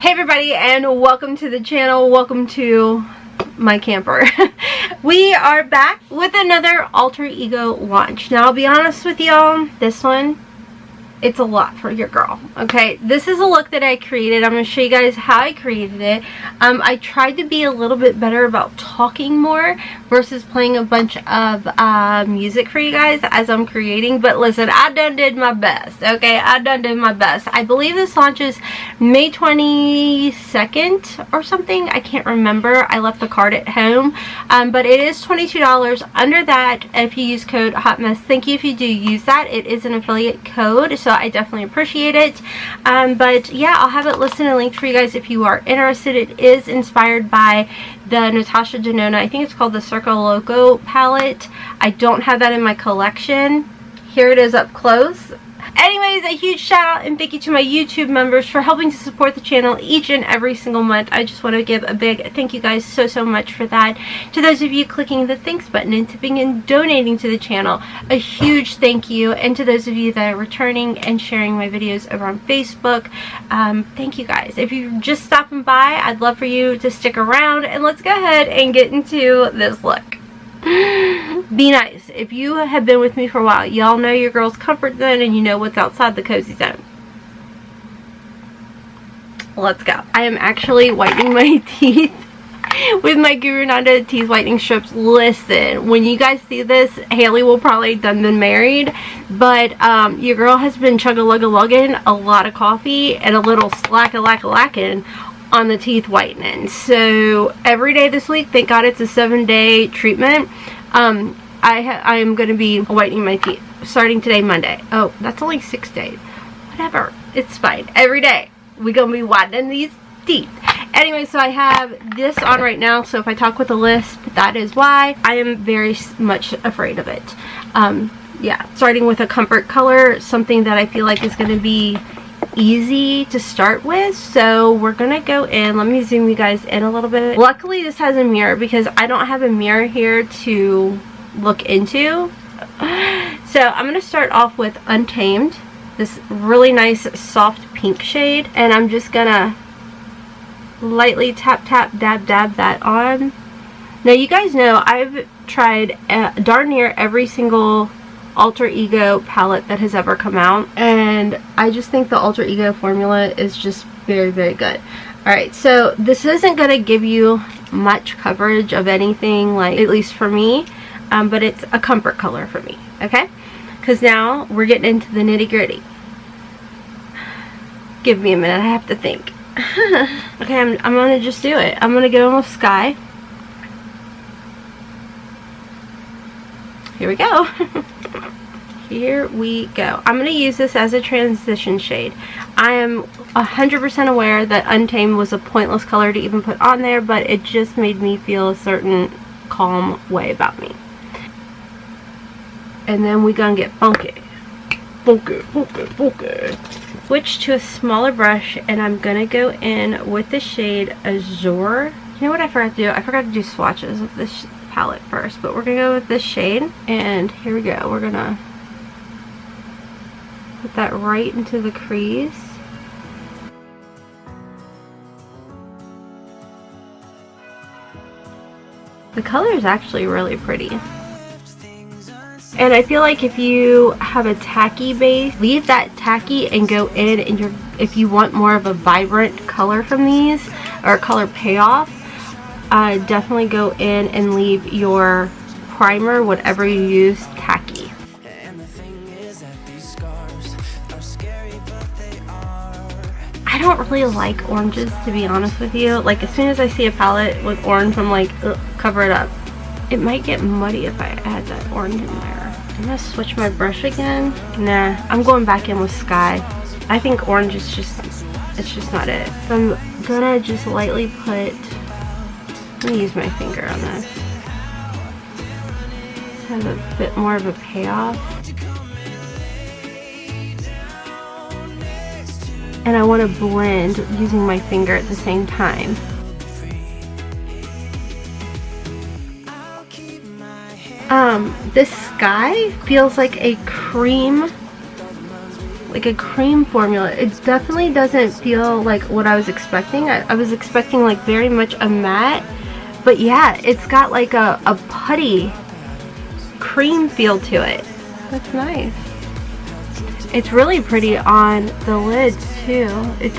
Hey everybody, and welcome to the channel. Welcome to my camper. We are back with another alter ego launch. Now I'll be honest with y'all, this one, it's a lot for your girl. Okay, this is a look that I created. I'm going to show you guys how I created it. I tried to be a little bit better about talking more versus playing a bunch of music for you guys as I'm creating. But listen, I done did my best. Okay, I done did my best. I believe this launches May 22nd or something. I can't remember. I left the card at home. But it is $22 under that if you use code HOTMESS. Thank you if you do use that. It is an affiliate code, so I definitely appreciate it. But yeah, I'll have it listed and linked for you guys if you are interested. It is inspired by the Natasha Denona, I think it's called the Circo Loco palette. I don't have that in my collection. Here it is up close. Anyways, a huge shout out and thank you to my YouTube members for helping to support the channel each and every single month. I just want to give a big thank you guys so much for that. To those of you clicking the thanks button and tipping and donating to the channel, a huge thank you. And to those of you that are returning and sharing my videos over on Facebook, thank you guys. If you're just stopping by, I'd love for you to stick around, and let's go ahead and get into this look. Be nice. If you have been with me for a while, y'all know your girl's comfort zone and you know what's outside the cozy zone. Let's go. I am actually whitening my teeth with my Guru Nanda teeth whitening strips. Listen, when you guys see this, Haley will probably done been married, but your girl has been chug-a-lug-a-lugging a lot of coffee and a little slack-a-lack-a-lacking on the teeth whitening. So every day this week, thank God it's a 7-day treatment, I am going to be whitening my teeth starting today, Monday. Oh, that's only 6 days. Whatever, it's fine. Every day we're going to be whitening these teeth. Anyway, so I have this on right now, so if I talk with a lisp, that is why. I am very much afraid of it. Yeah, starting with a comfort color, something that I feel like is going to be easy to start with. So we're gonna go in. Let me zoom you guys in a little bit. Luckily this has a mirror because I don't have a mirror here to look into. So I'm gonna start off with Untamed, this really nice soft pink shade, and I'm just gonna lightly tap dab that on. Now you guys know I've tried darn near every single alter ego palette that has ever come out, and I just think the alter ego formula is just very good. Alright, so this isn't going to give you much coverage of anything, like, at least for me, but it's a comfort color for me, okay? Because now we're getting into the nitty gritty. Give me a minute, I have to think. Okay, I'm going to just do it. I'm going to go in with Sky. Here we go. Here we go. I'm going to use this as a transition shade. I am 100% aware that Untamed was a pointless color to even put on there, but it just made me feel a certain calm way about me. And then we're going to get funky. Funky. Switch to a smaller brush, and I'm going to go in with the shade Azure. You know what I forgot to do? I forgot to do swatches of this palette first, but we're gonna go with this shade, and here we go. We're gonna put that right into the crease. The color is actually really pretty, and I feel like if you have a tacky base, leave that tacky and go in, and if you want more of a vibrant color from these, or color payoff, definitely go in and leave your primer, whatever you use, tacky. I don't really like oranges, to be honest with you. Like, as soon as I see a palette with orange, I'm like, ugh, cover it up. It might get muddy if I add that orange in there. I'm gonna switch my brush again. Nah, I'm going back in with Sky. I think orange is it's just not it. So I'm gonna just lightly put, let me use my finger on this. This has a bit more of a payoff. And I want to blend using my finger at the same time. This Sky feels like a cream like a cream formula. It definitely doesn't feel like what I was expecting. I was expecting like very much a matte, but yeah, it's got like a putty cream feel to it. That's nice. It's really pretty on the lids too. It's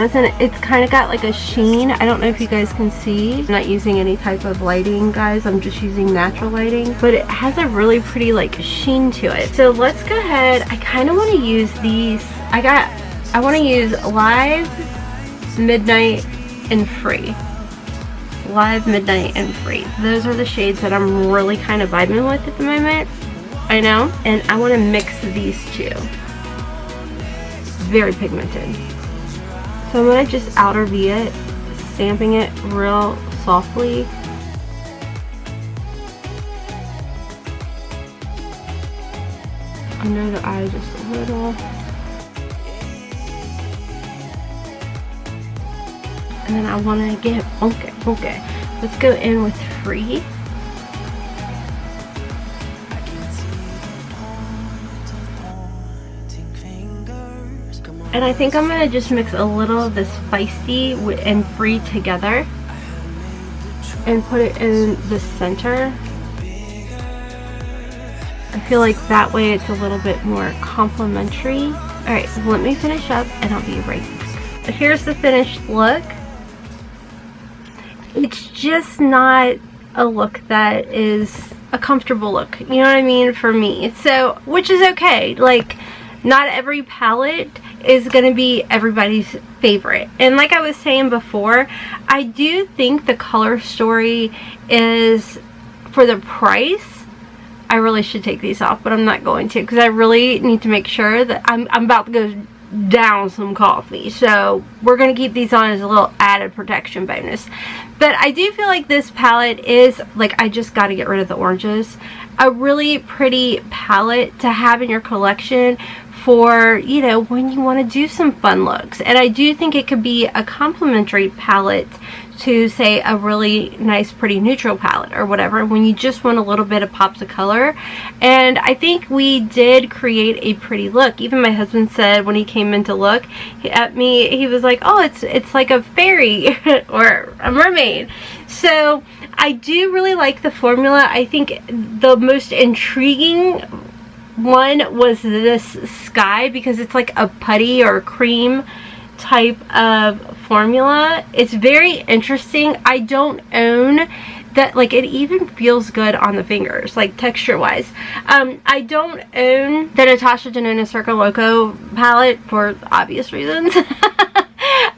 kind of got like a sheen. I don't know if you guys can see. I'm not using any type of lighting, guys. I'm just using natural lighting, but it has a really pretty like sheen to it. So let's go ahead. I kind of want to use these. I want to use Live, Midnight, and Free. Live, Midnight, and Free. Those are the shades that I'm really kind of vibing with at the moment. I know. And I want to mix these two. Very pigmented. So I'm going to just outer V it, stamping it real softly. Under the eye just a little. And then I want to get, okay. Let's go in with Free. And I think I'm going to just mix a little of this Feisty and Free together and put it in the center. I feel like that way it's a little bit more complementary. Alright, so let me finish up and I'll be right back. Here's the finished look. It's just not a look that is a comfortable look. You know what I mean? For me. So, which is okay. Like, not every palette is going to be everybody's favorite. And like I was saying before, I do think the color story is, for the price, I really should take these off, but I'm not going to, because I really need to make sure that I'm about to go down some coffee. So we're going to keep these on as a little added protection bonus. But I do feel like this palette is, like, I just got to get rid of the oranges. A really pretty palette to have in your collection for, you know, when you want to do some fun looks. And I do think it could be a complementary palette to, say, a really nice pretty neutral palette or whatever, when you just want a little bit of pops of color. And I think we did create a pretty look. Even my husband said when he came in to look at me, he was like, oh, it's like a fairy or a mermaid. So I do really like the formula. I think the most intriguing one was this sky, because it's like a putty or cream type of formula. It's very interesting. I don't own that, like, it even feels good on the fingers, like texture wise. I don't own the Natasha Denona Circo Loco palette for obvious reasons.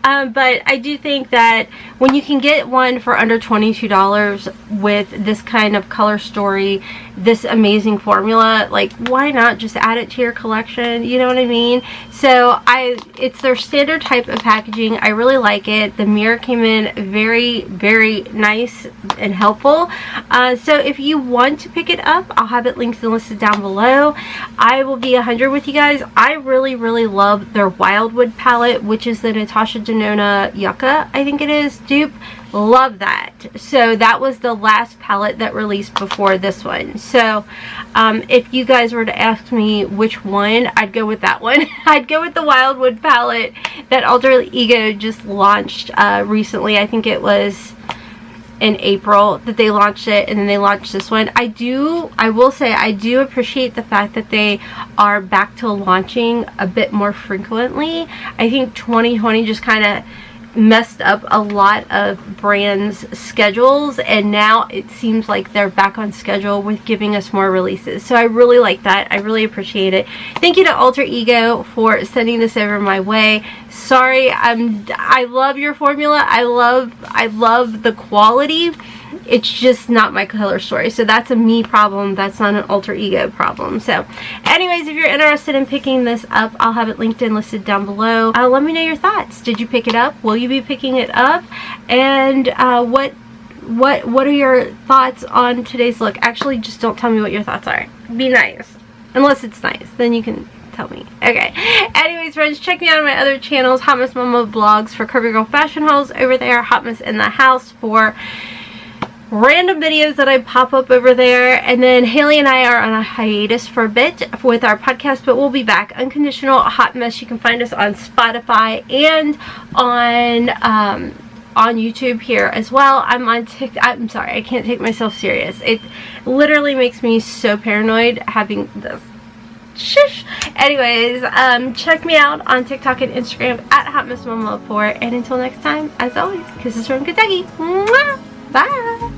But I do think that when you can get one for under $22 with this kind of color story, this amazing formula, like, why not just add it to your collection? You know what I mean? So it's their standard type of packaging. I really like it. The mirror came in very, very nice and helpful. So if you want to pick it up, I'll have it linked and listed down below. I will be 100 with you guys. I really, really love their Wildwood palette, which is the Natasha Denona Yucca, I think it is, dupe. Love that. So that was the last palette that released before this one. So if you guys were to ask me which one, I'd go with that one. I'd go with the Wildwood palette that Alter Ego just launched recently. I think it was in April that they launched it, and then they launched this one. I will say I do appreciate the fact that they are back to launching a bit more frequently. I think 2020 just kind of messed up a lot of brands' schedules, and now it seems like they're back on schedule with giving us more releases. So I really like that. I really appreciate it. Thank you to Alter Ego for sending this over my way. Sorry, I love your formula. I love the quality. It's just not my color story. So that's a me problem. That's not an Alter Ego problem. So anyways, if you're interested in picking this up, I'll have it linked and listed down below. Let me know your thoughts. Did you pick it up? Will you be picking it up? And what are your thoughts on today's look? Actually, just don't tell me what your thoughts are. Be nice. Unless it's nice. Then you can tell me. Okay. Anyways, friends, check me out on my other channels. Hotmess Momma Blogs for Curvy Girl Fashion Hauls over there. Hotmess in the House for random videos that I pop up over there. And then Haley and I are on a hiatus for a bit with our podcast, but we'll be back. Unconditional Hot Mess. You can find us on Spotify and on YouTube here as well. I'm on TikTok. I'm sorry, I can't take myself serious. It literally makes me so paranoid having this. Shush. Anyways, check me out on TikTok and Instagram at hotmessmomma4. And until next time, as always, kisses from Kentucky. Mwah! Bye.